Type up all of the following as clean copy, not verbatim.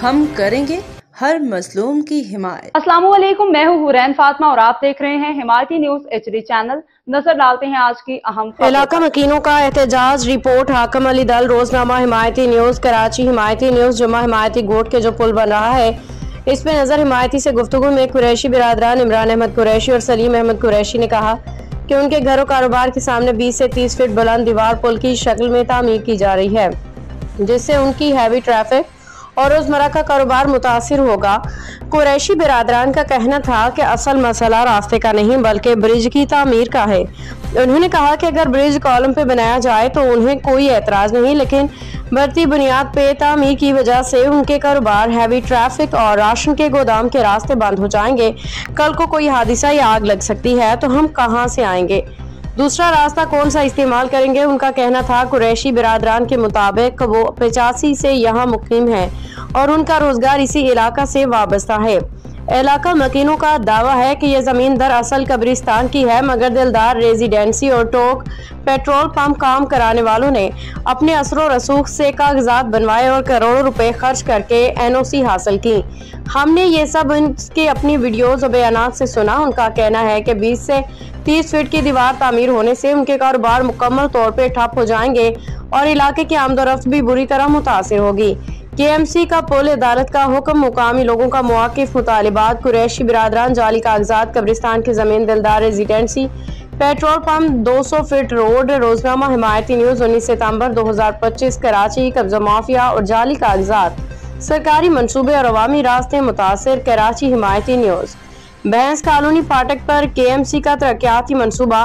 हम करेंगे हर मजलूम की हिमायत। अस्सलाम वालेकुम, मैं हूँ हुरैन फातिमा और आप देख रहे हैं हिमायती न्यूज HD चैनल। नजर डालते हैं आज की अहम इलाका मकीनों का एहतजाज। रिपोर्ट हाकिम अली दल। रोजनामा हिमायती न्यूज कराची। हिमायती न्यूज जुमा हिमायती गोट के जो पुल बन रहा है इस पे नजर हिमायती से गुफ्तगू में कुरैशी बिरादरान इमरान अहमद कुरैशी और सलीम अहमद कुरैशी ने कहा कि उनके घरों कारोबार के सामने 20 से 30 फीट बुलंद दीवार पुल की शक्ल में तामीर की जा रही है, जिससे उनकी हैवी ट्रैफिक और रोजमर्रा का कारोबार मुतासिर होगा। कुरैशी बिरादरान का कहना था कि असल मसला रास्ते का नहीं बल्कि ब्रिज की तामीर का है। उन्होंने कहा कि अगर ब्रिज कॉलम पे बनाया जाए तो उन्हें कोई एतराज नहीं, लेकिन बढ़ती बुनियाद पे तामीर की वजह से उनके कारोबार, हैवी ट्रैफिक और राशन के गोदाम के रास्ते बंद हो जाएंगे। कल को कोई हादसा या आग लग सकती है तो हम कहां से आएंगे? दूसरा रास्ता कौन सा इस्तेमाल करेंगे? उनका कहना था। कुरैशी बिरादरान के मुताबिक वो 85 से यहाँ मुकीम है और उनका रोजगार इसी इलाका से वाबस्ता है। इलाका मकीनों का दावा है कि यह जमीन दरअसल कब्रिस्तान की है, मगर दिलदार रेजिडेंसी और टोक पेट्रोल पंप काम कराने वालों ने अपने असरो रसूख से कागजात बनवाए और करोड़ों रुपए खर्च करके NOC हासिल की। हमने ये सब इनकी अपनी वीडियोज और बयानात से सुना। उनका कहना है कि 20 से 30 फीट की दीवार तामीर होने से उनके कारोबार मुकम्मल तौर पर ठप हो जाएंगे और इलाके की आमदोरफ्त भी बुरी तरह मुतासिर होगी। KMC का पुल, अदालत का हुक्म, मुकामी लोगों का मौक़िफ़, मुतालिबात, कुरैशी बिरादरान, जाली कागजात, कब्रिस्तान की जमीन, Dildar Residency, petrol pump, 200 feet road. Roznama Himayati News 19 सितंबर 2025। कराची। कब्जा माफिया और जाली कागजात, सरकारी मंसूबे और अवामी रास्ते मुतासिर। कराची। हिमायती न्यूज। भैंस कॉलोनी फाटक पर KMC का तरक्याती मंसूबा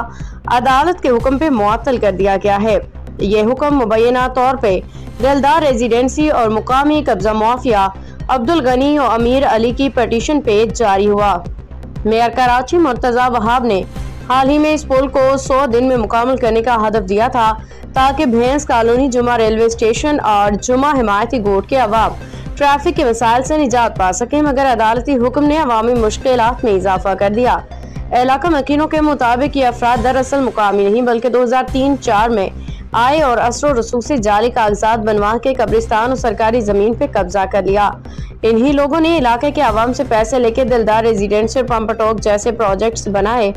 अदालत के हुक्म पे मुअत्तल कर दिया गया है। ये हुक्म मुबैना तौर पे दिलदार रेजिडेंसी और मुकामी कब्जा माफिया अब्दुल गनी और अमीर अली की पटिशन पे जारी हुआ। मेयर कराची मुर्तजा वहाब ने हाल ही में इस पुल को 100 दिन में मुकम्मल करने का हदफ दिया था ताकि भैंस कॉलोनी, जुमा रेलवे स्टेशन और जुमा हिमायती गोट के अवाम ट्रैफिक के मसाइल से निजात पा सके, मगर अदालती हुक्म ने अवामी मुश्किलात में इजाफा कर दिया। इलाका मकीनों के मुताबिक ये अफराद दरअसल मुकामी नहीं बल्कि 2003-04 में आए और असरो रसूख से जाली कागजात बनवा के कब्रिस्तान और सरकारी जमीन पे कब्जा कर लिया। इन्हीं लोगों ने इलाके के आवाम से पैसे लेके दिलदार रेजिडेंसी और पंप टोक जैसे प्रोजेक्ट्स बनाए।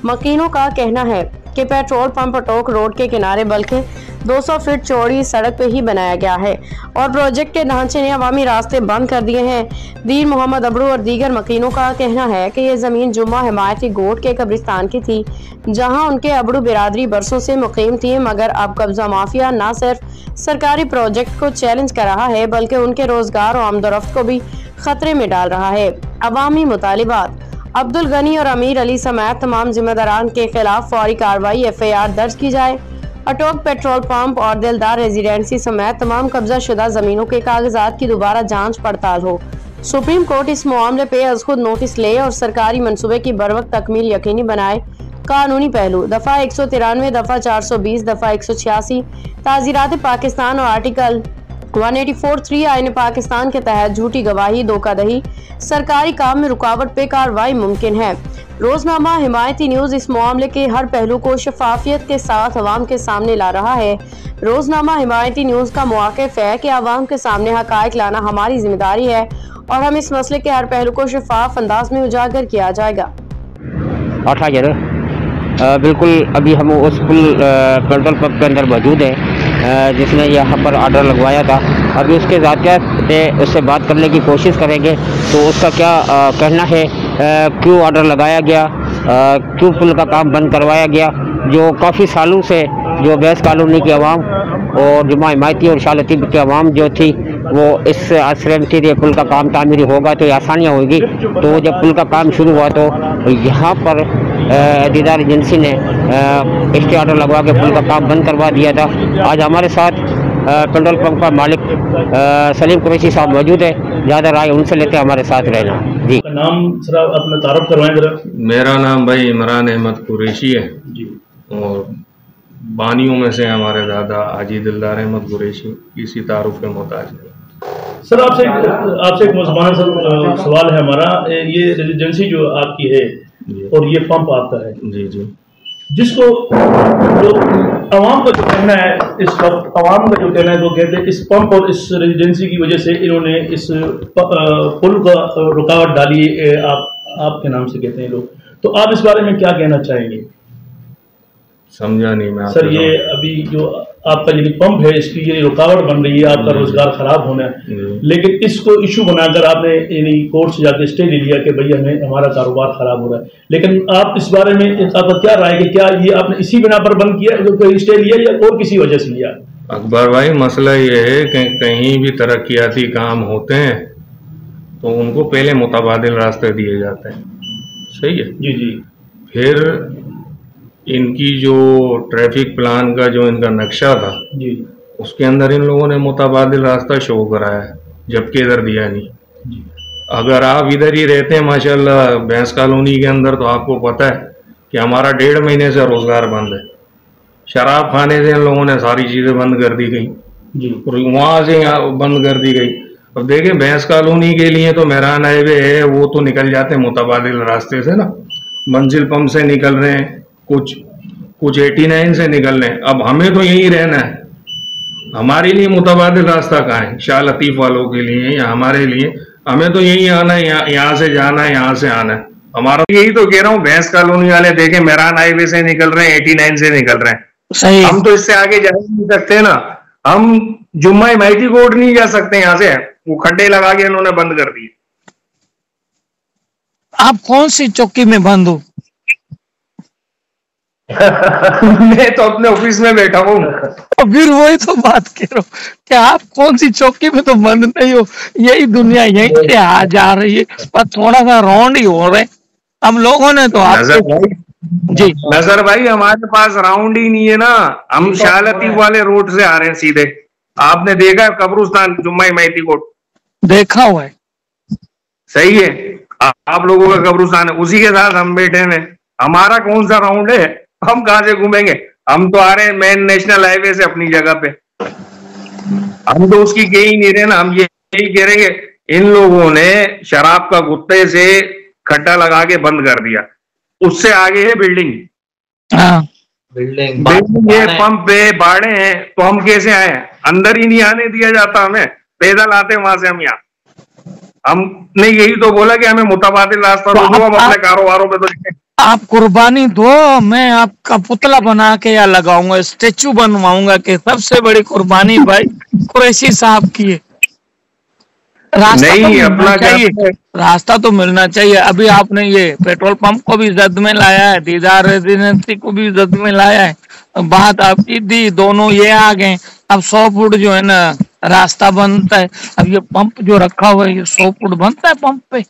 मकीनों का कहना है कि पेट्रोल पंप टोक रोड के किनारे बल्कि 200 फीट चौड़ी सड़क पे ही बनाया गया है और प्रोजेक्ट के ढांचे ने अवामी रास्ते बंद कर दिए हैं। दीन मोहम्मद अबरू और दीगर मकीनों का कहना है कि यह जमीन जुम्मा हिमायती गोट के कब्रिस्तान की थी, जहां उनके अबरू बिरादरी बरसों से मुकीम थी, मगर अब कब्जा माफिया न सिर्फ सरकारी प्रोजेक्ट को चैलेंज कर रहा है बल्कि उनके रोजगार और आमदोरफ्त को भी खतरे में डाल रहा है। अवामी मुतालिबात। अब्दुल गनी और अमीर अली समेत तमाम जिम्मेदारान के खिलाफ फौरी कार्रवाई, FIR दर्ज की जाए। अटोक पेट्रोल पंप और दिलदार रेजिडेंसी समेत तमाम कब्जा शुदा जमीनों के कागजात की दोबारा जांच पड़ताल हो। सुप्रीम कोर्ट इस मामले पे अज खुद नोटिस ले और सरकारी मंसूबे की बरवक्त तकमील यकीनी बनाए। कानूनी पहलू। दफा 193, दफा 420, दफा 186 ताज़ीरात पाकिस्तान और आर्टिकल 184(3) आईन पाकिस्तान के तहत झूठी गवाही, धोखाधड़ी, सरकारी काम में रुकावट पे कार्रवाई मुमकिन है। रोजनामा हिमायती न्यूज इस मामले के हर पहलू को शफाफियत के साथ अवाम के सामने ला रहा है। रोजनामा हिमायती न्यूज का मौक़िफ़ है कि अवाम के सामने हक़ाइक़ लाना हमारी जिम्मेदारी है और हम इस मसले के हर पहलू को शफाफ अंदाज में उजागर किया जाएगा। बिल्कुल, अभी हम उस पुल पेट्रोल पंप के अंदर मौजूद हैं जिसने यहाँ पर ऑर्डर लगवाया था। अभी उसके ज़ातियात पे उससे बात करने की कोशिश करेंगे तो उसका क्या कहना है, क्यों ऑर्डर लगाया गया, क्यों पुल का काम बंद करवाया गया, जो काफ़ी सालों से जो भैंस कॉलोनी की आवाम और जुमा हिमायती और शाह लतीफ़ की आवाम जो थी वो इस आश्रय में थी। पुल का काम तामीरी होगा तो आसानियाँ होगी। तो जब पुल का काम शुरू हुआ तो यहाँ पर दीदार एजेंसी ने स्टे ऑर्डर लगवा के पुल का काम बंद करवा दिया था। आज हमारे साथ पेट्रोल पंप का मालिक सलीम कुरैशी साहब मौजूद है। ज़्यादा राय उनसे लेते हमारे साथ रहना। जी, नाम सर अपना तारुफ करवाएं जरा। मेरा नाम भाई इमरान अहमद कुरैशी है जी, और बानियों में से हमारे दादा हाजी दिलदार अहमद कुरैशी इसी तारुफ के मोहताज है। सर आपसे एक मुसलमान सवाल है हमारा, ये रेजिडेंसी जो आपकी है और ये पंप आपका है जी जी, जिसको जो आवाम का जो कहना है, इस वक्त आवाम का जो कहना है, वो कहते हैं इस पंप और इस रेजिडेंसी की वजह से इन्होंने इस पुल का रुकावट डाली है, आपके नाम से कहते हैं लोग। तो आप इस बारे में क्या कहना चाहेंगे? समझा नहीं मैं सर, ये अभी जो आपका ये पंप है, इसकी ये रुकावट बन रही है, आपका रोजगार खराब होना है, लेकिन इसको इशू बनाकर आपने यानी कोर्ट से जाके स्टे ले लिया कि भाई हमें हमारा कारोबार खराब हो रहा है। लेकिन आप इस बारे में आपका क्या राय है कि क्या ये आपने इसी बिना पर बंद किया, जो स्टे लिया, या और किसी वजह से लिया? अकबर भाई, मसला ये है कि कहीं भी तरक्याती काम होते हैं तो उनको पहले मुतबादिल रास्ते दिए जाते हैं। सही है जी जी। फिर इनकी जो ट्रैफिक प्लान का जो इनका नक्शा था जी, उसके अंदर इन लोगों ने मुतबादिल रास्ता शो कराया, जबकि इधर दिया नहीं जी। अगर आप इधर ही रहते हैं माशाल्लाह भैंस कॉलोनी के अंदर, तो आपको पता है कि हमारा 1.5 महीने से रोजगार बंद है। शराब खाने से इन लोगों ने सारी चीज़ें बंद कर दी गई जी, और वहाँ से यहाँ बंद कर दी गई। अब देखें, भैंस कॉलोनी के लिए तो मेहरान हाईवे है, वो तो निकल जाते हैं मुतबादिल रास्ते से ना, मंजिल पंप से निकल रहे हैं, कुछ 89 से निकल रहे हैं। अब हमें तो यही रहना है, हमारे लिए मुतबादिल रास्ता कहाँ है? शाह लतीफ वालों के लिए या हमारे लिए? हमें तो यही आना है, यहाँ से जाना है, यहाँ से आना है। हमारा यही तो कह रहा हूँ, भैंस कॉलोनी वाले देखें मेहरान हाईवे से निकल रहे हैं, 89 से निकल रहे हैं। सही। हम तो इससे आगे जा नहीं सकते ना, हम जुम्मा माइती कोर्ट नहीं जा सकते यहाँ से, वो खड्डे लगा के इन्होंने बंद कर दिए। आप कौन सी चौकी में बंद हो? मैं तो अपने ऑफिस में बैठा हूँ। तो फिर वही तो बात कह रहा हूँ कि आप कौन सी चौकी में तो बंद नहीं हो, यही दुनिया यहीं से आ जा रही है, पर थोड़ा सा राउंड ही हो रहे हम लोगों ने तो। आप जी नजर भाई, हमारे पास राउंड ही नहीं है ना, हम शाह लतीफ वाले रोड से आ रहे हैं सीधे। आपने देखा है कब्रिस्तान जुम्मा माइती कोर्ट? देखा हुआ है। सही है, आप लोगों का कब्रिस्तान है, उसी के साथ हम बैठे हैं। हमारा कौन सा राउंड है? हम कहां से घूमेंगे? हम तो आ रहे हैं मेन नेशनल हाईवे से अपनी जगह पे, हम तो उसकी कह ही नहीं रहे ना। हम यही कह रहे हैं, इन लोगों ने शराब का गुत्ते से खड्डा लगा के बंद कर दिया, उससे आगे है बिल्डिंग। हाँ, बिल्डिंग ये पंप पे बाड़े हैं, तो हम कैसे आए? अंदर ही नहीं आने दिया जाता हमें, पैदल आते वहां से हम यहाँ। हमने यही तो बोला कि हमें मुतबादिल रास्ता दो, हम अपने कारोबारों पे तो आप कुर्बानी दो, मैं आपका पुतला बना के या लगाऊंगा, स्टेचू बनवाऊंगा कि सबसे बड़ी कुर्बानी भाई कुरैशी साहब की है। रास्ता नहीं, तो अपना चाहिए, रास्ता तो मिलना चाहिए। अभी आपने ये पेट्रोल पंप को भी जद में लाया है, दीदार रेजिडेंसी को भी जद में लाया है, बात आपकी दी, दोनों ये आ गए। अब 100 फुट जो है ना रास्ता बनता है, अब ये पंप जो रखा हुआ है, ये 100 फुट बनता है पंप पे।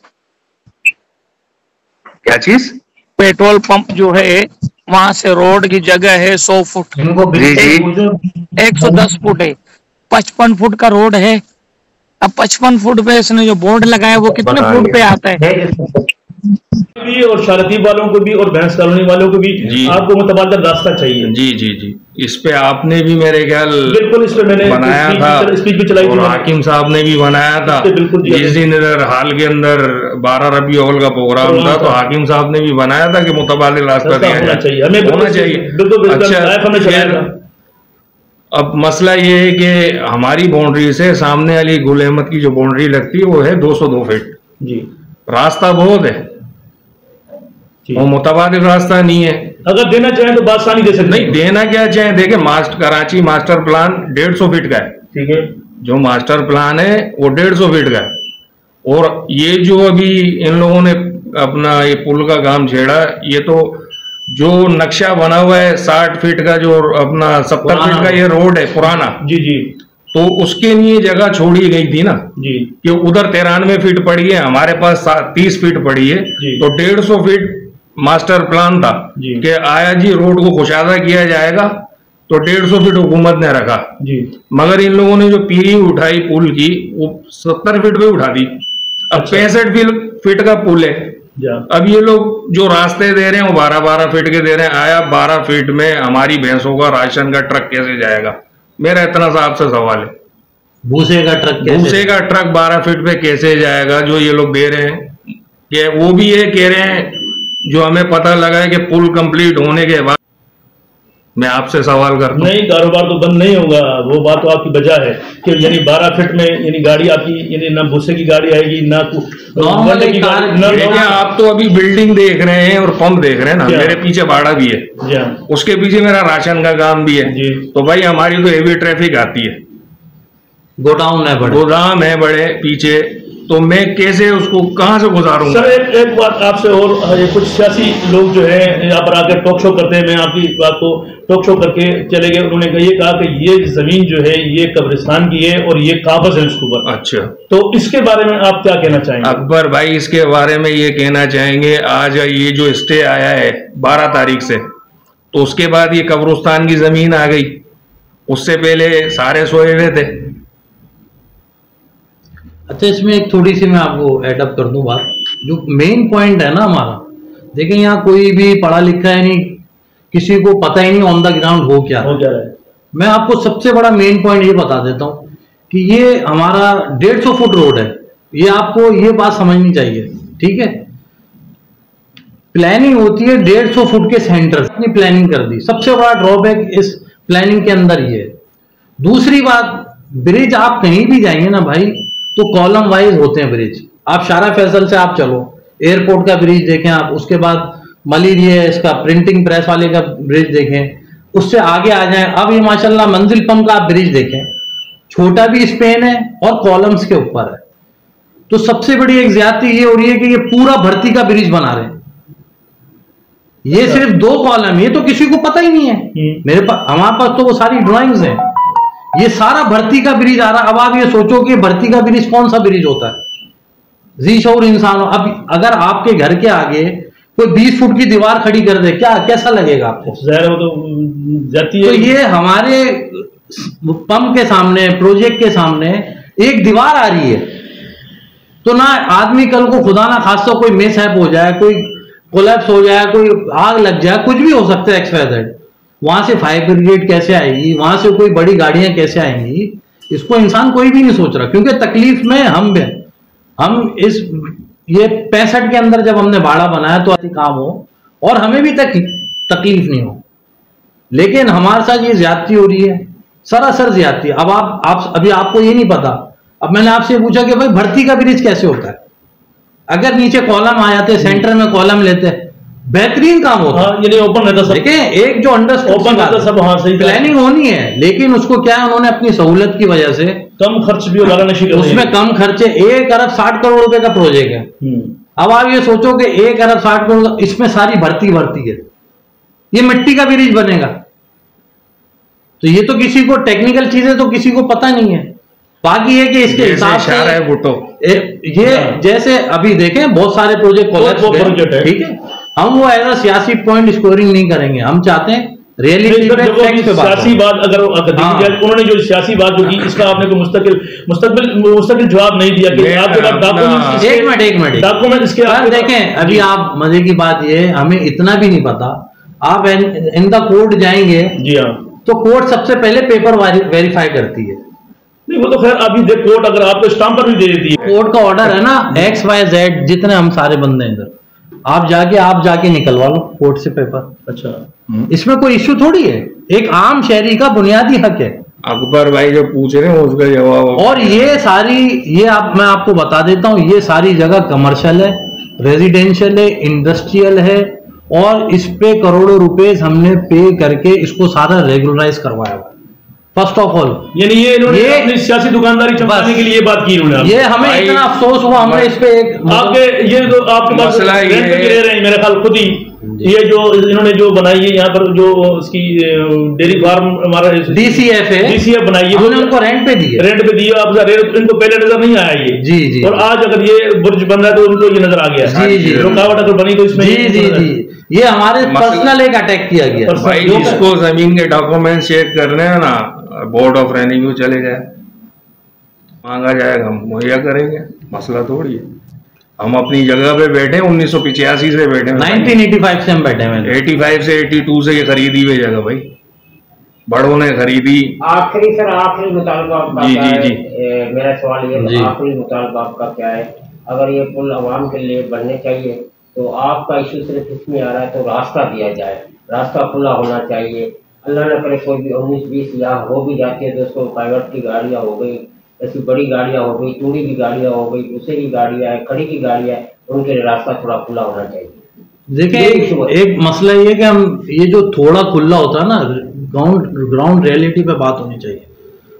क्या चीज? पेट्रोल पंप जो है वहां से रोड की जगह है 100 फुट, 110 फुट है, 55 फुट का रोड है। अब 55 फुट पे इसने जो बोर्ड लगाया वो कितने फुट पे आता है? भी और शाह लतीफ वालों को भी और भैंस कॉलोनी वालों को भी आपको मुतबादिल रास्ता चाहिए। जी जी जी, इस पे आपने भी मेरे ख्याल बिल्कुल इस पे मैंने बनाया था, स्पीच भी चलाई थी, और हाकिम साहब ने भी बनाया था। जिस दिन इधर हाल के अंदर 12 रबी अव्वल का प्रोग्राम था, तो हाकिम साहब ने भी बनाया था कि मुतबादिल रास्ता होना चाहिए। अच्छा, अब मसला ये है कि हमारी बाउंड्री से सामने वाली गुल अहमद की जो बाउंड्री लगती है वो है 202 फीट जी, रास्ता बहुत है, वो मुतबादिल रास्ता नहीं है। अगर देना चाहें तो बादशाह नहीं दे सकते। नहीं, देना क्या चाहें, देखे कराची मास्टर प्लान 150 फीट का है, ठीक है, जो मास्टर प्लान है वो 150 फीट का है। और ये जो अभी इन लोगों ने अपना ये पुल का काम छेड़ा, ये तो जो नक्शा बना हुआ है 60 फीट का, जो अपना 70 फीट का ये रोड है पुराना, जी जी, तो उसके लिए जगह छोड़ी गई थी ना जी, कि उधर 93 फीट पड़ी है, हमारे पास 30 फीट पड़ी है, तो 150 फीट मास्टर प्लान था कि आया जी रोड को कुशादा किया जाएगा, तो 150 फीट हुकूमत ने रखा जी। मगर इन लोगों ने जो पीरी उठाई पुल की, वो 70 फीट पे उठा दी। अब 65 फीट का पुल है। अब ये लोग जो रास्ते दे रहे हैं वो 12-12 फीट के दे रहे हैं। आया 12 फीट में हमारी भैंसों का राशन का ट्रक कैसे जाएगा? मेरा इतना सा आपसे सवाल है, भूसे का ट्रक 12 फीट पे कैसे जाएगा जो ये लोग दे रहे हैं? ये वो भी ये कह रहे हैं, जो हमें पता लगा है कि पुल कंप्लीट होने के बाद मैं आपसे सवाल करता हूं। नहीं, कारोबार तो बंद नहीं होगा, वो बात तो आपकी वजह है कि यानी 12 फीट में यानी गाड़ी आपकी यानी ना भूसे की गाड़ी आएगी ना नॉर्मल की गाड़ी। आप तो अभी बिल्डिंग देख रहे हैं और पंप देख रहे हैं ना, मेरे पीछे बाड़ा भी है, उसके पीछे मेरा राशन का काम भी है, तो भाई हमारी तो हेवी ट्रैफिक आती है, गोडाउन है बड़े पीछे, तो मैं कैसे उसको कहां से गुजारूंगा? सर एक बात आपसे और, ये कुछ सियासी लोग जो है यहाँ पर आकर टॉक शो करते हैं, मैं आपकी बात को टॉक शो करके चले गए, उन्होंने ये कहा कि ये जमीन जो है ये कब्रिस्तान की है और ये काबज है उसके ऊपर। अच्छा, तो इसके बारे में आप क्या कहना चाहेंगे? अकबर भाई, इसके बारे में ये कहना चाहेंगे, आज ये जो स्टे आया है 12 तारीख से, तो उसके बाद ये कब्रिस्तान की जमीन आ गई, उससे पहले सारे सोए हुए थे। अच्छा, इसमें एक थोड़ी सी मैं आपको एडअप कर दूं बात, जो मेन पॉइंट है ना हमारा, देखिए यहाँ कोई भी पढ़ा लिखा है नहीं, किसी को पता ही नहीं ऑन द ग्राउंड हो क्या है। मैं आपको सबसे बड़ा मेन पॉइंट ये बता देता हूँ कि ये हमारा 150 फुट रोड है, ये आपको ये बात समझनी चाहिए, ठीक है। प्लानिंग होती है 150 फुट के सेंटर, अपनी प्लानिंग कर दी, सबसे बड़ा ड्रॉबैक इस प्लानिंग के अंदर ये है। दूसरी बात, ब्रिज आप कहीं भी जाएंगे ना भाई, तो कॉलम वाइज होते हैं ब्रिज। आप शारा फैसल से आप चलो, एयरपोर्ट का ब्रिज देखें आप, उसके बाद मलिरिया इसका प्रिंटिंग प्रेस वाले का ब्रिज देखें, उससे आगे आ जाएं, अब ये माशाल्लाह मंजिल पंप का आप ब्रिज देखें, छोटा भी स्पेन है और कॉलम्स के ऊपर है। तो सबसे बड़ी एक ज्यादती ये हो रही है कि ये पूरा भर्ती का ब्रिज बना रहे हैं, ये सिर्फ 2 कॉलम, ये तो किसी को पता ही नहीं है। मेरे पास, हमारे पास तो वो सारी ड्राइंग्स हैं, ये सारा भर्ती का ब्रिज आ रहा। अब आप ये सोचो कि भर्ती का ब्रिज कौन सा ब्रिज होता है, जी-शऊर इंसान हो। अब अगर आपके घर के आगे कोई 20 फुट की दीवार खड़ी कर दे, क्या कैसा लगेगा आपको? तो जाती है। तो ये हमारे पंप के सामने, प्रोजेक्ट के सामने एक दीवार आ रही है, तो ना आदमी कल को खुदा ना खास्ता कोई मिसहैप हो जाए, कोई कोलैप्स हो जाए, कोई आग लग जाए, कुछ भी हो सकता है XYZ। वहां से फायर ब्रिगेड कैसे आएगी, वहां से कोई बड़ी गाड़ियां कैसे आएंगी, इसको इंसान कोई भी नहीं सोच रहा, क्योंकि तकलीफ में हम इस ये 65 के अंदर जब हमने बाड़ा बनाया तो काम हो और हमें भी तकलीफ नहीं हो, लेकिन हमारे साथ ये ज्यादती हो रही है, सरासर ज्यादती। अब आप अभी आपको ये नहीं पता, अब मैंने आपसे पूछा कि भाई भर्ती का ब्रिज कैसे होता है, अगर नीचे कॉलम आ जाते, सेंटर में कॉलम लेते, बेहतरीन काम होता। हाँ, ये नहीं ओपन रहता सब, देखिए एक जो अंडर ओपन रहता सब, हाँ सही प्लानिंग होनी है, लेकिन उसको क्या है, उन्होंने अपनी सहूलत की वजह से कम खर्च भी होगा, उसमें कम खर्चे, 1 अरब 60 करोड़ रुपए का प्रोजेक्ट है। अब आप ये सोचो कि 1 अरब 60 करोड़, इसमें सारी भर्ती है, ये मिट्टी का ब्रिज बनेगा, तो ये तो किसी को टेक्निकल चीजें तो किसी को पता नहीं है। बाकी है कि इसके हिसाब से ये जैसे अभी देखें बहुत सारे प्रोजेक्ट, ठीक है, हम वो एज सियासी पॉइंट स्कोरिंग नहीं करेंगे, हम चाहते हैं रियलिटी पे, फैक्ट पे सियासी बात अगर उन्होंने जो सियासी बात जो की, इसका आपने कोई मुस्तकिल जवाब नहीं दिया कि आप एक मिनट डॉक्यूमेंट इसके देखें। अभी आप मजे की बात ये, हमें इतना भी नहीं पता, आप इन द कोर्ट जाएंगे, जी हाँ, तो कोर्ट सबसे पहले पेपर वेरीफाई करती है। नहीं, वो तो खैर अभी देख, कोर्ट अगर आपको स्टाम्प पर भी दे देती है, कोर्ट का ऑर्डर है ना, XYZ जितने हम सारे बंदे हैं इधर, आप जाके निकलवा लो कोर्ट से पेपर। अच्छा, इसमें कोई इश्यू थोड़ी है, एक आम शहरी का बुनियादी हक है। अकबर भाई जो पूछ रहे हैं उसका जवाब, और ये सारी मैं आपको बता देता हूँ, ये सारी जगह कमर्शियल है, रेजिडेंशियल है, इंडस्ट्रियल है, और इस पे करोड़ों रुपए हमने पे करके इसको सारा रेगुलराइज करवाया हुआ। फर्स्ट ऑफ ऑल, यानी ये इन्होंने अपनी सियासी दुकानारी चमकाने के लिए ये बात की उन्होंने, ये हमें इतना अफसोस हुआ, हमने इस पे एक आपके ये जो आपके पास मसला ये रह रहे हैं मेरे ख्याल खुद ही, ये जो इन्होंने जो बनाई है यहाँ पर, जो उसकी डेयरी फार्म हमारा DCF बनाई है, हमने उनको रेंट पे दी है, आप इनको पहले नजर नहीं आया ये, जी, और आज अगर ये बुर्ज बन रहा है तो उनको ये नजर आ गया, जी, रुकावट अगर बनी तो इसमें, जी, ये हमारे पर्सनल एक अटैक किया गया। भाई जिसको जमीन के डॉक्यूमेंट चेक करने हैं ना, बोर्ड ऑफ रेवेन्यू चले जाए, मांगा जाएगा, हम मुहैया करेंगे, मसला थोड़ी है। हम अपनी जगह पे बैठे, 1985 से बैठे, 1985 से हम बैठे हैं, 85 से 82 से ये खरीदी हुई जगह भाई, बड़ों ने खरीदी। आखिरी मुतालबा आपका जी, मेरा सवाल ये, आखिरी मुतालबा आपका क्या है? अगर ये पुल आवाम के लिए बनने चाहिए तो आपका इशू सिर्फ इसमें आ रहा है, तो रास्ता दिया जाए, रास्ता खुला होना चाहिए, अल्लाह न करे कोई भी 19-20 या हो भी जाती है तो उसको प्राइवेट की गाड़ियाँ हो गई, ऐसी बड़ी गाड़ियाँ हो गई, टूरी की गाड़ियाँ हो गई, दूसरी की गाड़ियाँ है, खड़ी की गाड़ियाँ है, उनके लिए रास्ता थोड़ा खुला होना चाहिए। देखिए एक मसला ये कि हम ये जो थोड़ा खुला होता है ना, ग्राउंड रियलिटी पे बात होनी चाहिए।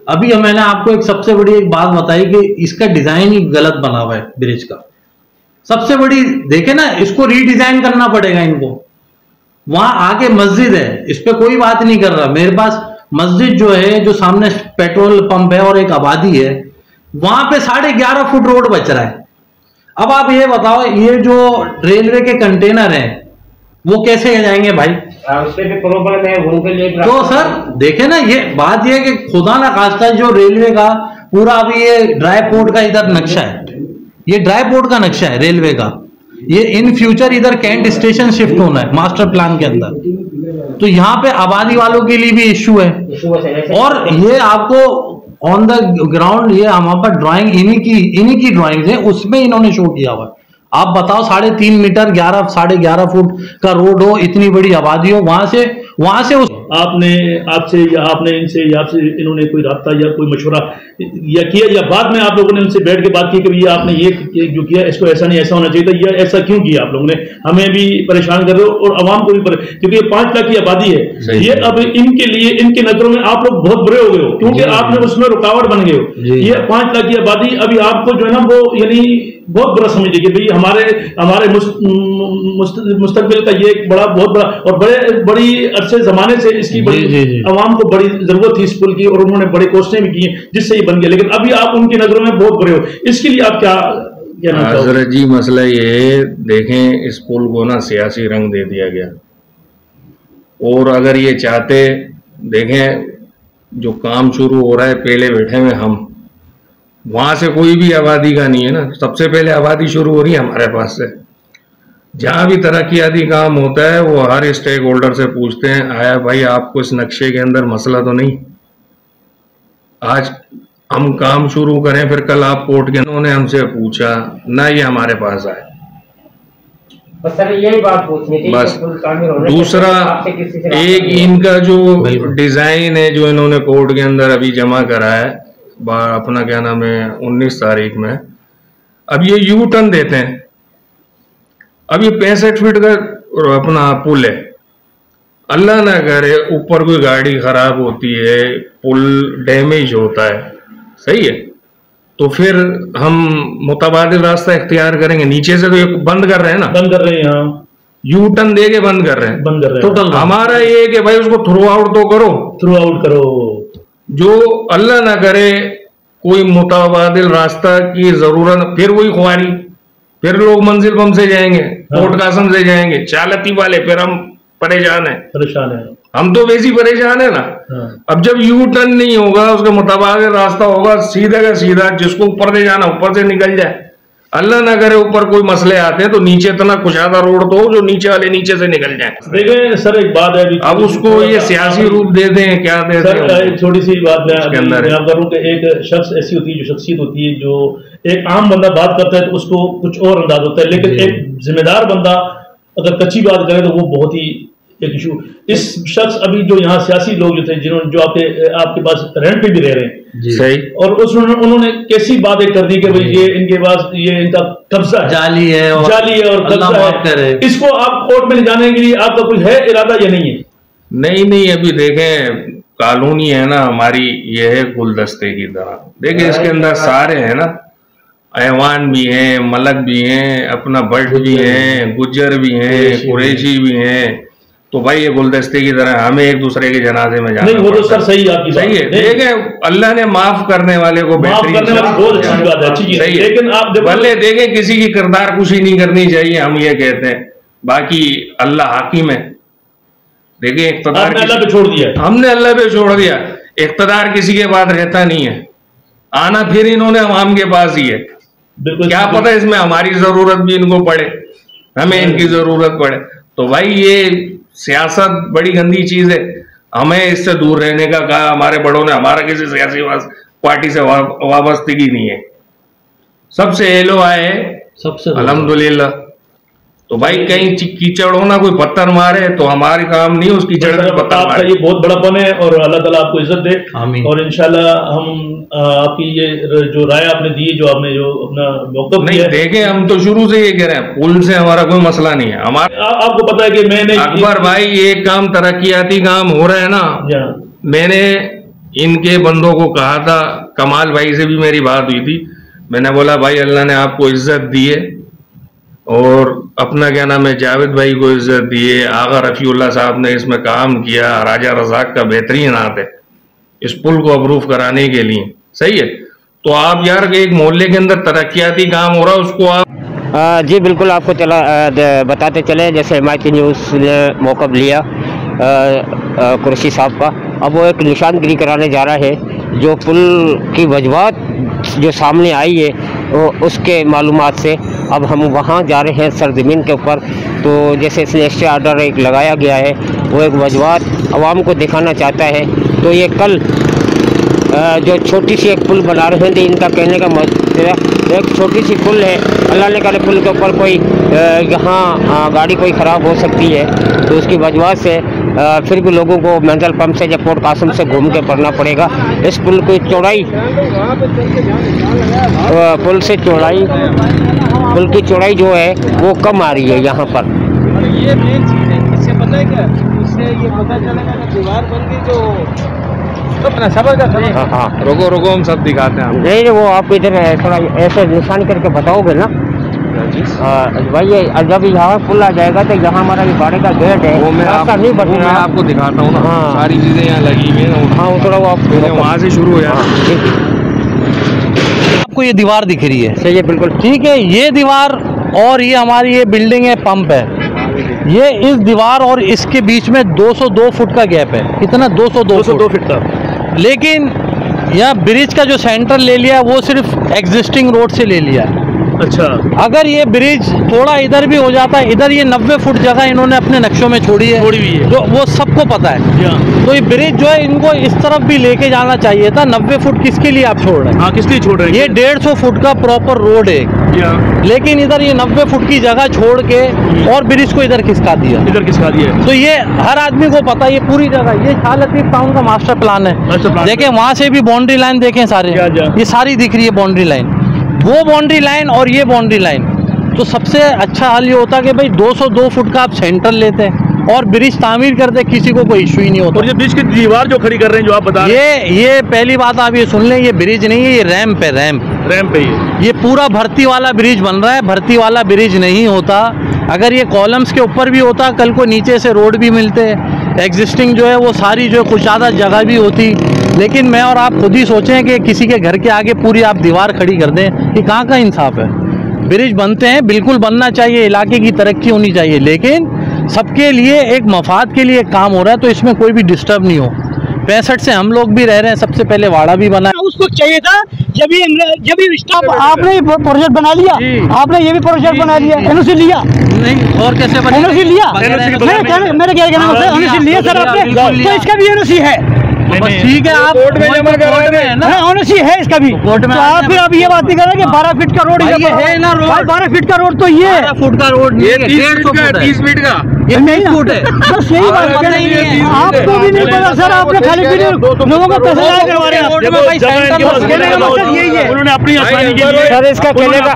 अभी मैंने आपको एक सबसे बड़ी एक बात बताई कि इसका डिजाइन ही गलत बना हुआ है ब्रिज का। सबसे बड़ी देखे ना, इसको रीडिजाइन करना पड़ेगा इनको। वहां आगे मस्जिद है, इस पे कोई बात नहीं कर रहा। मेरे पास मस्जिद जो है, जो सामने पेट्रोल पंप है और एक आबादी है, वहां पे 11.5 फुट रोड बच रहा है। अब आप ये बताओ, ये जो रेलवे के कंटेनर हैं वो कैसे जाएंगे भाई? उससे भी प्रॉब्लम है उनके लिए। तो सर देखे ना, ये बात ये कि खुदा ना खास्ता जो रेलवे का पूरा अभी ये ड्राई पोर्ट का इधर नक्शा है, ये ड्राई पोर्ट का नक्शा है रेलवे का। ये इन फ्यूचर इधर कैंट स्टेशन शिफ्ट होना है मास्टर प्लान के अंदर, तो यहाँ पे आबादी वालों के लिए भी इश्यू है। और ये आपको ऑन द ग्राउंड ये हमारे पास ड्राइंग इन्हीं की ड्राइंग्स है, उसमें इन्होंने शो किया हुआ है। आप बताओ 3.5 मीटर 11.5 फुट का रोड हो, इतनी बड़ी आबादी हो, वहां से आपसे या आपने इनसे या आपसे इन्होंने कोई राब्ता या कोई मशवरा या किया, या बाद में आप लोगों ने उनसे बैठ के बात की कि भैया आपने ये जो किया इसको ऐसा नहीं ऐसा होना चाहिए था, या ऐसा क्यों किया आप लोगों ने? हमें भी परेशान कर रहे हो और आवाम को भी, क्योंकि ये 5 लाख की आबादी है। ये अब इनके लिए, इनके नजरों में आप लोग बहुत बुरे हो गए हो, क्योंकि आपने उसमें रुकावट बन गए हो। ये 5 लाख की आबादी अभी आपको जो है ना वो यानी बहुत बुरा समझिए कि भाई हमारे मुस्तकबिल का ये एक बहुत बड़ा और बड़ी अरसे जमाने से इसकी बड़ी आवाम को बड़ी जरूरत थी इस पुल की, और उन्होंने बड़ी कोशिशें भी की जिससे ये बन गया। लेकिन अभी आप उनकी नजरों में बहुत बुरे हो, इसके लिए आप क्या कहना चाहोगे? जी मसला ये देखें, इस पुल को ना सियासी रंग दे दिया गया, और अगर ये चाहते, देखें जो काम शुरू हो रहा है पहले बैठे हुए हम, वहां से कोई भी आबादी का नहीं है ना, सबसे पहले आबादी शुरू हो रही है हमारे पास से। जहां भी तरक्याती काम होता है वो हर स्टेक होल्डर से पूछते हैं, आया भाई आपको इस नक्शे के अंदर मसला तो नहीं? आज हम काम शुरू करें, फिर कल आप कोर्ट के, उन्होंने हमसे पूछा ना, ये हमारे पास आए। बस सर यही बात पूछनी थी। बस दूसरा, एक इनका जो डिजाइन है जो इन्होंने कोर्ट के अंदर अभी जमा करा है, अपना क्या नाम है 19 तारीख में, अब ये यू टर्न देते हैं। अब ये 65 फीट का अपना पुल है, अल्लाह ना करे ऊपर कोई गाड़ी खराब होती है, पुल डैमेज होता है, सही है, तो फिर हम मुतबादिल रास्ता इख्तियार करेंगे। नीचे से तो ये बंद कर रहे हैं ना, बंद कर रहे हैं, हाँ यू टर्न दे के बंद कर रहे हैं टोटल। हमारा ये कि भाई उसको थ्रू आउट करो, जो अल्लाह ना करे कोई मुतबादिल रास्ता की जरूरत, फिर वही ख्वारी, फिर लोग मंजिल बम से जाएंगे, कोट कासम से जाएंगे, चालती वाले, फिर हम परेशान है। हम तो वैसी परेशान है ना। अब जब यू टर्न नहीं होगा, उसके मुताबिक रास्ता होगा सीधा का सीधा, जिसको ऊपर से जाना ऊपर से निकल जाए। अल्लाह ना करे ऊपर कोई मसले आते हैं तो नीचे इतना कुशादा रोड तो जो नीचे वाले नीचे से निकल जाए। देखिए सर एक बात है, अब उसको ये सियासी रूप दे दें, क्या दे दें? एक छोटी सी बात मैं करूँ कि एक शख्स ऐसी होती है, जो शख्सियत होती है, जो एक आम बंदा बात करता है तो उसको कुछ और अंदाज होता है, लेकिन एक जिम्मेदार बंदा अगर कच्ची बात करे तो वो बहुत ही एक इशू। इस शख्स अभी जो यहाँ सियासी लोग जो थे, जिन्होंने जो आपके पास रेंट पे भी रह रहे हैं, सही, और उन्होंने कैसी बातें कर दी कि भाई ये इनके पास ये इनका कब्जा जाली है और कब्जा है। इसको आप कोर्ट में ले जाने के लिए आपका कोई है इरादा या नहीं है? नहीं, अभी देखें कानूनी है ना हमारी, ये है गुलदस्ते की तरह। देखें इसके अंदर सारे हैं ना, ऐवान भी हैं, मलक भी हैं, अपना भट्ट भी हैं, गुज्जर भी हैं, कुरैशी भी हैं, तो भाई ये गुलदस्ते की तरह हमें एक दूसरे के जनाजे में जाना नहीं। वो तो सर सही आपकी सही है। देखें अल्लाह ने माफ करने वाले को बहुत अच्छी बात है, सही है, लेकिन आप भले देखें किसी की किरदार कुशी नहीं करनी चाहिए, हम ये कहते हैं। बाकी अल्लाह हाकिम है। देखिए इख्तियार अल्लाह पे छोड़ दिया, हमने अल्लाह पे छोड़ दिया। इख्तियार किसी के पास रहता नहीं है, आना फिर इन्होंने अवाम के पास ही है। क्या पता इसमें हमारी जरूरत भी इनको पड़े, हमें इनकी जरूरत पड़े। तो भाई ये सियासत बड़ी गंदी चीज है, हमें इससे दूर रहने का कहा हमारे बड़ों ने। हमारा किसी सियासी पार्टी से वाबस्तगी नहीं है, सबसे एलो आए, सबसे अल्हम्दुलिल्लाह। तो भाई कहीं कीचड़ हो ना, कोई पत्थर मारे तो हमारे काम नहीं उस कीचड़ में पत्थर आपका मारे। ये बहुत बड़ापन है और अल्लाह ताला आपको इज्जत दे। आमीन। और इंशाल्लाह हम आपकी ये जो राय आपने दी, जो आपने जो अपना वक्तव्य नहीं देखे, हम तो शुरू से ये कह रहे हैं पुल से हमारा कोई मसला नहीं है। हमारा आपको पता है कि मैंने अकबर भाई ये काम तरक्याती काम हो रहा है ना, मैंने इनके बंदों को कहा था, कमाल भाई से भी मेरी बात हुई थी, मैंने बोला भाई अल्लाह ने आपको इज्जत दी है और अपना क्या नाम है जावेद भाई को इज्जत दी है, आगा रफीउल्लाह साहब ने इसमें काम किया, राजा रजाक का बेहतरीन हाथ है इस पुल को अप्रूव कराने के लिए, सही है। तो आप यार एक मोहल्ले के अंदर तरक्याती काम हो रहा है उसको आप जी बिल्कुल आपको बताते चले, जैसे हिमायती न्यूज़ ने मौका लिया कुरैशी साहब का, अब वो एक निशानगिरी कराने जा रहा है जो पुल की वजूहात जो सामने आई है उसके मालूमात से। अब हम वहाँ जा रहे हैं सरजमीन के ऊपर, तो जैसे इसलिए स्टे ऑर्डर एक लगाया गया है, वो एक वजूहात आवाम को दिखाना चाहता है। तो ये कल जो छोटी सी एक पुल बना रहे थे, इनका कहने का मतलब एक छोटी सी पुल है, अल्लाह ने करे पुल के ऊपर कोई यहाँ गाड़ी कोई ख़राब हो सकती है, तो उसकी वजह से फिर भी लोगों को मंजिल पंप से या पोर्ट कासिम से घूम के पड़ना पड़ेगा। इस पुल की चौड़ाई पुल की चौड़ाई जो है वो कम आ रही है यहाँ पर। ये मेन चीज़ है, इससे पता है क्या, इससे ये पता चलेगा कि दीवार बन गई जो हाँ रोको हम सब दिखाते हैं। नहीं वो आप इधर थोड़ा ऐसे निशान करके बताओगे ना भाई, ये जब यहाँ पुल आ जाएगा तो यहाँ हमारा ये गाड़ी का गेट है, वो मैं आपको दिखाता हूँ ना। हाँ। सारी चीजें यहाँ लगी हुई हैं। हाँ थोड़ा वो आप वहाँ से शुरू हो जाए। आपको ये दीवार दिख रही है, सही है बिल्कुल ठीक है। ये दीवार और ये हमारी ये बिल्डिंग है, पंप है, ये इस दीवार और इसके बीच में 202 फुट का गैप है। कितना? 202 फीट का। लेकिन यहाँ ब्रिज का जो सेंटर ले लिया वो सिर्फ एग्जिस्टिंग रोड से ले लिया है। अच्छा, अगर ये ब्रिज थोड़ा इधर भी हो जाता है, इधर ये 90 फुट जगह इन्होंने अपने नक्शों में छोड़ी हुई है, जो वो सबको पता है। तो ये ब्रिज जो है इनको इस तरफ भी लेके जाना चाहिए था। 90 फुट किसके लिए आप छोड़ रहे हैं? हाँ, किस लिए छोड़ रहे हैं? ये 150 फुट का प्रॉपर रोड है, लेकिन इधर ये 90 फुट की जगह छोड़ के और ब्रिज को इधर खिसका दिया। तो ये हर आदमी को पता है, ये पूरी जगह, ये शाह लतीफ टाउन का मास्टर प्लान है। देखें वहां से भी बाउंड्री लाइन देखें, सारे ये सारी दिख रही है बाउंड्री लाइन, वो बाउंड्री लाइन और ये बाउंड्री लाइन। तो सबसे अच्छा हाल ये होता कि भाई 202 फुट का आप सेंटर लेते हैं और ब्रिज तामीर करते, किसी को कोई इशू ही नहीं होता। और ये ब्रिज की दीवार जो खड़ी कर रहे हैं, जो आप बता रहे हैं, ये पहली बात आप ये सुन लें, ये ब्रिज नहीं है, ये रैंप है, रैंप पे ये पूरा भर्ती वाला ब्रिज बन रहा है। भर्ती वाला ब्रिज नहीं होता, अगर ये कॉलम्स के ऊपर भी होता, कल को नीचे से रोड भी मिलते, एग्जिस्टिंग जो है वो सारी जो कुछ ज़्यादा जगह भी होती। लेकिन मैं और आप खुद ही सोचें कि किसी के घर के आगे पूरी आप दीवार खड़ी कर दें, ये कहाँ का इंसाफ है? ब्रिज बनते हैं, बिल्कुल बनना चाहिए, इलाके की तरक्की होनी चाहिए, लेकिन सबके लिए एक मफाद के लिए काम हो रहा है, तो इसमें कोई भी डिस्टर्ब नहीं हो। 65 से हम लोग भी रह रहे हैं, सबसे पहले वाड़ा भी बना। उसको चाहिए था जब भी स्टाफ, आपने प्रोजेक्ट बना लिया, आपने ये भी प्रोजेक्ट बना लिया, एनओसी लिया नहीं और कैसे बना? एनओसी लिया, मेरे क्या कहना है, एनओसी लिया सर आपने, तो इसका भी एनओसी है। बस ठीक है, आप कोर्ट में जमा करा रहे हैं ना, एनओसी है इसका भी कोर्ट में। आप फिर अब ये बात नहीं कर रहे कि 12 फीट का रोड है ना, 12 फीट का रोड तो ये 12 फुट का रोड, ये 30 फीट का ये नहीं फुट है, बस यही बात है। आपको भी नहीं पता सर, आपने खाली लोगों का पैसा जाया करवा रहे हैं। यही है, उन्होंने अपनी आसानी के लिए सर इसका कहने का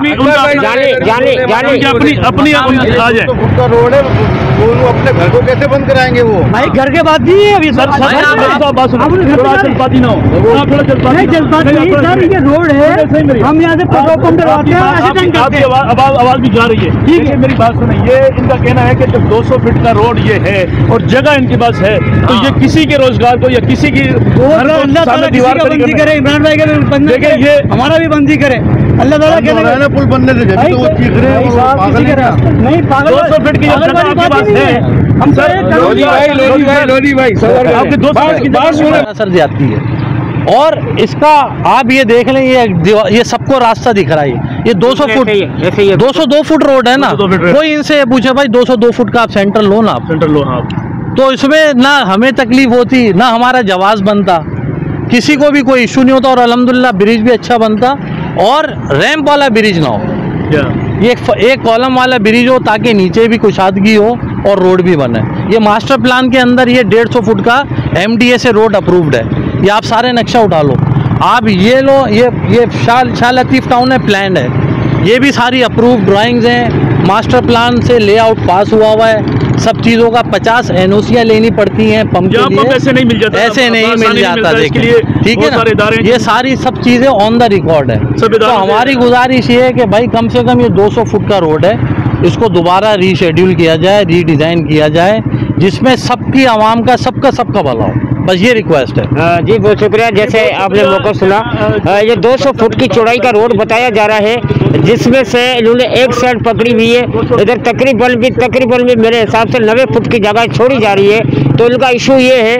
अपनी आ जाए रोड है, वो अपने घर को कैसे बंद कराएंगे? वो भाई घर के बाद भी अभी सर जल्दबाजी ना हो, नहीं जल्दबाजी नहीं सर, ये रोड है, हम यहाँ से पेट्रोल पंप करवाते हैं, आपकी आवाज भी जा रही है, ठीक है, मेरी बात सुनिए। ये इनका कहना है कि जब 200 फीट का रोड ये है और जगह इनके पास है, तो ये किसी के रोजगार को या किसी की दीवार बंदी करे, इमरान भाई का बंदी करे, ये हमारा भी बंदी करे, अल्लाह ताला कहना पुल बनने से नहीं पागल। 200 फीट की जगह आपके पास है, हम लोधी भाई आपके 200 फीट की जगह सर जाती है। और इसका आप ये देख लें, ये सबको रास्ता दिख रहा है, ये 200 फुट, 202 फुट रोड है ना। कोई इनसे पूछे भाई 202 फुट का आप सेंटर लो ना, आप तो इसमें ना हमें तकलीफ होती, ना हमारा जवाब बनता, किसी को भी कोई इशू नहीं होता, और अल्हम्दुलिल्लाह ब्रिज भी अच्छा बनता और रैंप वाला ब्रिज ना हो। ये एक कॉलम वाला ब्रिज हो ताकि नीचे भी कुशादगी हो और रोड भी बने। ये मास्टर प्लान के अंदर ये 150 फुट का MDA से रोड अप्रूव्ड है। ये आप सारे नक्शा उठा लो, आप ये लो, ये शाह लतीफ़ टाउन है, प्लान है, ये भी सारी अप्रूव्ड ड्राइंग्स हैं, मास्टर प्लान से लेआउट पास हुआ है, सब चीज़ों का 50 NOCयाँ लेनी पड़ती हैं पंप के लिए, ऐसे नहीं मिल जाता, ऐसे नहीं मिल जाता। देखिए ठीक है ना, ये सारी सब चीज़ें ऑन द रिकॉर्ड है। तो हमारी गुजारिश ये है कि भाई कम से कम ये 200 फुट का रोड है, इसको दोबारा रीशेड्यूल किया जाए, रीडिज़ाइन किया जाए, जिसमें सबकी आवाम का सबका भला हो, बस ये रिक्वेस्ट है। जी बहुत शुक्रिया। जैसे आपने मौका सुना, ये 200 फुट की चौड़ाई का रोड बताया जा रहा है, जिसमें से इन्होंने एक साइड पकड़ी हुई है, इधर तकरीबन भी मेरे हिसाब से 90 फुट की जगह छोड़ी जा रही है। तो इनका इशू ये है,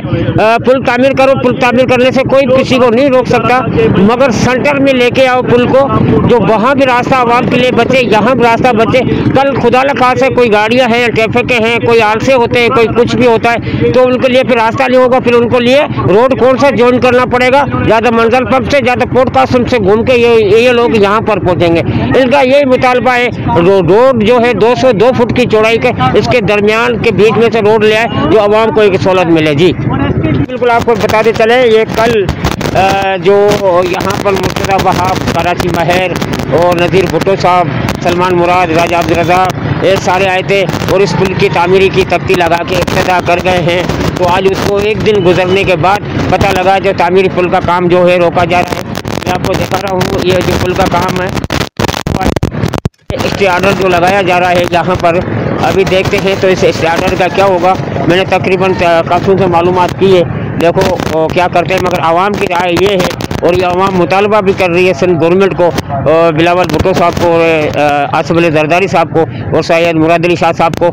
पुल तामीर करो, पुल तामीर करने से कोई किसी को नहीं रोक सकता, मगर सेंटर में लेके आओ पुल को, जो वहाँ भी रास्ता आवाम के लिए बचे, यहाँ भी रास्ता बचे। कल खुदा न खासा कोई गाड़ियाँ हैं, ट्रैफिक हैं, कोई हादसे होते हैं, कोई कुछ भी होता है, तो उनके लिए फिर रास्ता नहीं होगा, फिर उनको लिए रोड कौन सा ज्वाइन करना पड़ेगा, ज़्यादा मंजल पंप से, ज़्यादा पोर्ट कासिम से घूम के ये लोग यहाँ पर पहुँचेंगे। इनका यही मुतालबा है, रोड जो है 202 फुट की चौड़ाई के, इसके दरमियान के बीच में से रोड ले आए, जो आवाम को एक सहूलत मिले। जी बिल्कुल, आपको बताते चले, ये कल जो यहाँ पर मुर्तज़ा वहाब, कराची महर और नज़ीर भुट्टो साहब, सलमान मुराद, राजा अब्दुल रज़ाक, ये सारे आए थे और इस पुल की तामीरी की तख्ती लगा के इब्तिदा कर गए हैं। तो आज उसको एक दिन गुजरने के बाद पता लगा जो तामीरी पुल का काम जो है रोका जा रहा है। मैं आपको दिखा रहा हूँ, ये जो पुल का काम है, स्टे ऑर्डर जो लगाया जा रहा है यहाँ पर, अभी देखते हैं तो इस स्टे ऑर्डर का क्या होगा। मैंने तकरीबन काफ़ी से मालूमात की है, देखो क्या करते हैं, मगर आवाम की राय ये है, और ये आवाम मुतालबा भी कर रही है सिंध गवर्नमेंट को, बिलावल भुट्टो साहब को, आसिफ अली जरदारी साहब को और सैयद मुराद अली शाह साहब को,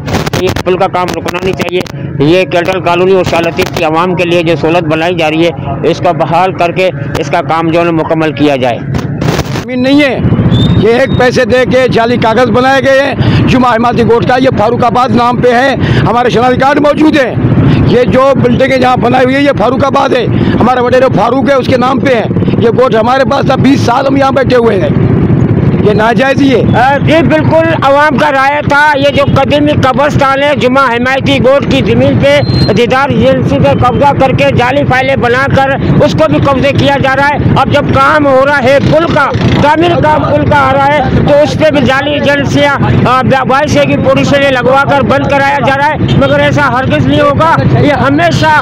ये पुल का काम रुकना नहीं चाहिए। ये कैटल कॉलोनी और शाह लतीफ़ की आवाम के लिए जो सहूलत बनाई जा रही है, इसका बहाल करके इसका काम जो है मुकम्मल किया जाए। जमीन नहीं है, ये एक पैसे दे के जाली कागज बनाए गए हैं। जुमा हिमायती गोट का ये फारूकाबाद नाम पे है, हमारे शनाख्ती कार्ड मौजूद है। ये जो बिल्डिंगें यहाँ बनाई हुई है, ये फारूकाबाद है, हमारा वडेरे फारूक है, उसके नाम पे है। ये गोट हमारे पास था, 20 साल हम यहाँ बैठे हुए हैं, ये नाजायज ही है। जी बिल्कुल, आवाम का राय था, ये जो कदीमी कब्रिस्तान है, जुमा हिमायती गोट की ज़मीन पे दीदार एजेंसी पे कब्जा करके जाली फाइलें बनाकर उसको भी कब्जे किया जा रहा है। अब जब काम हो रहा है पुल का, तामीर का पुल का आ रहा है, तो उस पर भी जाली एजेंसियाँ 22 की पोजीशन लगवा कर बंद कराया जा रहा है, मगर ऐसा हरगिज़ नहीं होगा। ये हमेशा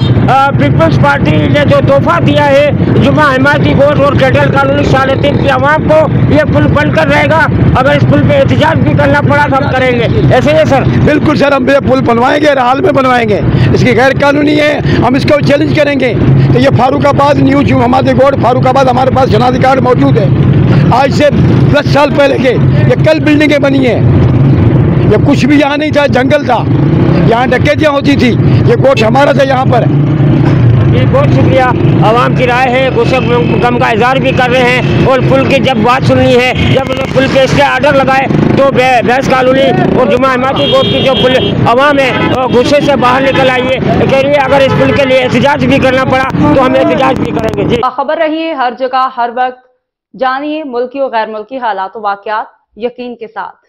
पीपल्स पार्टी ने जो तोहफा दिया है जुमा हिमायती गोट और कैटल कॉलोनी शाह लतीफ़ की आवाम को, ये पुल बंद कर रहेगा। अगर इस पुल पे एहतजाज भी करना पड़ा तो हम करेंगे। ऐसे ही सर? बिल्कुल सर, हम ये पुल बनवाएंगे, हाल में बनवाएंगे, इसकी गैर कानूनी है, हम इसको चैलेंज करेंगे। तो ये फारूकाबाद न्यू जुमा हिमायती गोट फारूकाबाद, हमारे पास शनाख्ती कार्ड मौजूद है, आज से 10 साल पहले के। ये कल बिल्डिंगें बनी है, ये कुछ भी यहाँ नहीं था, जंगल था, यहाँ डकैतियाँ होती थी, ये गोट हमारा था यहाँ पर। जी बहुत शुक्रिया, आवाम की राय है, गुस्से गम का इजहार भी कर रहे हैं। और पुल की जब बात सुननी है, जब पुल पे इसके ऑर्डर लगाए, तो भैंस कॉलोनी और जुमा हिमायती गोट की जो पुल आवाम है गुस्से से बाहर निकल आई है, कह रही है अगर इस पुल के लिए एहतजाज भी करना पड़ा तो हम एहतजाज भी करेंगे। जी खबर रहिए हर जगह हर वक्त, जानिए मुल्की और गैर मुल्की हालात व वाक़यात यकीन के साथ।